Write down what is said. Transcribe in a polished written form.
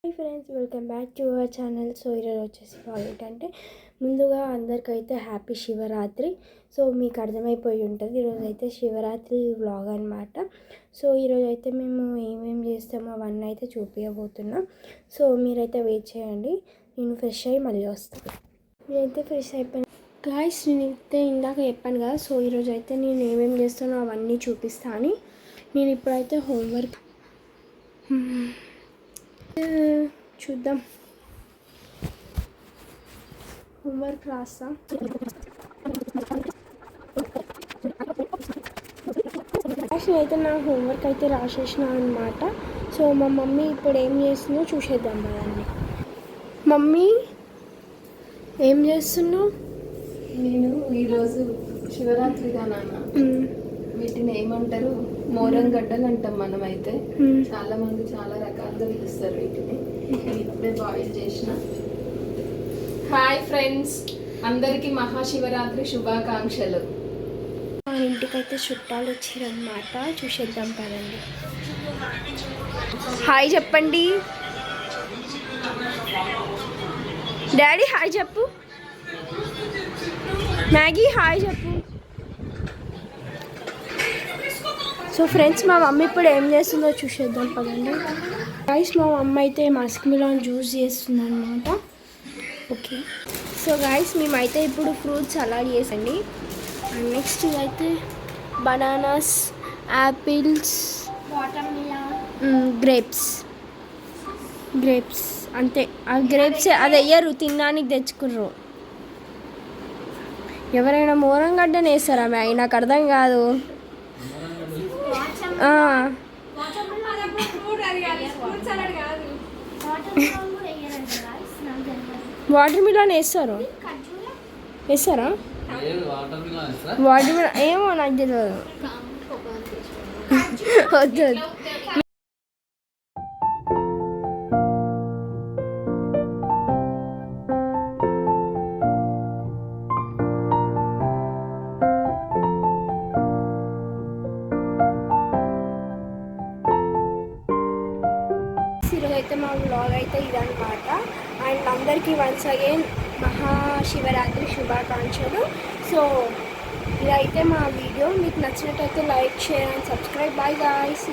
Hi friends, welcome back to our channel. So ఈరోజు వచ్చేసి ఏంటంటే ముందుగా అందరికైతే హ్యాపీ శివరాత్రి. సో మీకు అర్థమైపోయి ఉంటుంది, ఈరోజు అయితే శివరాత్రి వ్లాగ్ అనమాట. సో ఈరోజు అయితే మేము ఏమేమి చేస్తామో అవన్నీ అయితే చూపించబోతున్నాం. సో మీరైతే వెయిట్ చేయండి, నేను ఫ్రెష్ అయ్యి మళ్ళీ వస్తాను. నేనైతే ఫ్రెష్ అయిపోయాను గాయ్స్. నేనైతే ఇందాక చెప్పాను కదా, సో ఈరోజు అయితే నేను ఏమేమి చేస్తానో అవన్నీ చూపిస్తాను. నేను ఇప్పుడైతే హోంవర్క్ చూద్దాం, హోంవర్క్ రాస్తా. యాక్చువల్లీ అయితే నా హోంవర్క్ అయితే రాసేసిన అనమాట. సో మా మమ్మీ ఇప్పుడు ఏం చేస్తుందో చూసేద్దాం కదండి. మమ్మీ ఏం చేస్తున్నావు? నేను ఈరోజు శివరాత్రిగా నాన్న వీటిని ఏమంటారు, మోరం గడ్డలు అంటాం మనమైతే. చాలా మంది చాలా రకాలుగా పిలుస్తారు వీటిని. ఇప్పుడే బాయిల్ చేసిన. హాయ్ ఫ్రెండ్స్, అందరికీ మహాశివరాత్రి శుభాకాంక్షలు. మా ఇంటికైతే చుట్టాలు వచ్చారనమాట, చూసేద్దాం పదండి. హాయ్ చెప్పండి డాడీ, హాయ్ చెప్పు. మ్యాగీ హాయ్ చెప్పు. సో ఫ్రెండ్స్, మా మమ్మీ ఇప్పుడు ఏం చేస్తుందో చూసేద్దాం పదండి. గాయ్స్, మా మమ్మీ అయితే మస్క్ మిలాన్ జ్యూస్ చేస్తుంది అనమాట. ఓకే, సో గాయ్స్ మేమైతే ఇప్పుడు ఫ్రూట్స్ సలాడ్ చేసండి. అండ్ నెక్స్ట్ అయితే బనానాస్, యాపిల్స్, గ్రేప్స్ అంతే. ఆ గ్రేప్స్ అది అయ్యారు తినడానికి తెచ్చుకుర్రు. ఎవరైనా మోరంగడ్డని వేస్తారా మ్యాగీ? నాకు అర్థం కాదు. వాటర్ మిలాన్ వేస్తారా? వాటర్ మిలాన్ ఏమో నాకు తెలియదు. వద్దు. అయితే మా వ్లాగ్ అయితే ఇదనమాట. అండ్ అందరికీ వన్స్ అగైన్ మహాశివరాత్రి శుభాకాంక్షలు. సో ఇదైతే మా వీడియో. మీకు నచ్చినట్టయితే like, share and subscribe. Bye guys.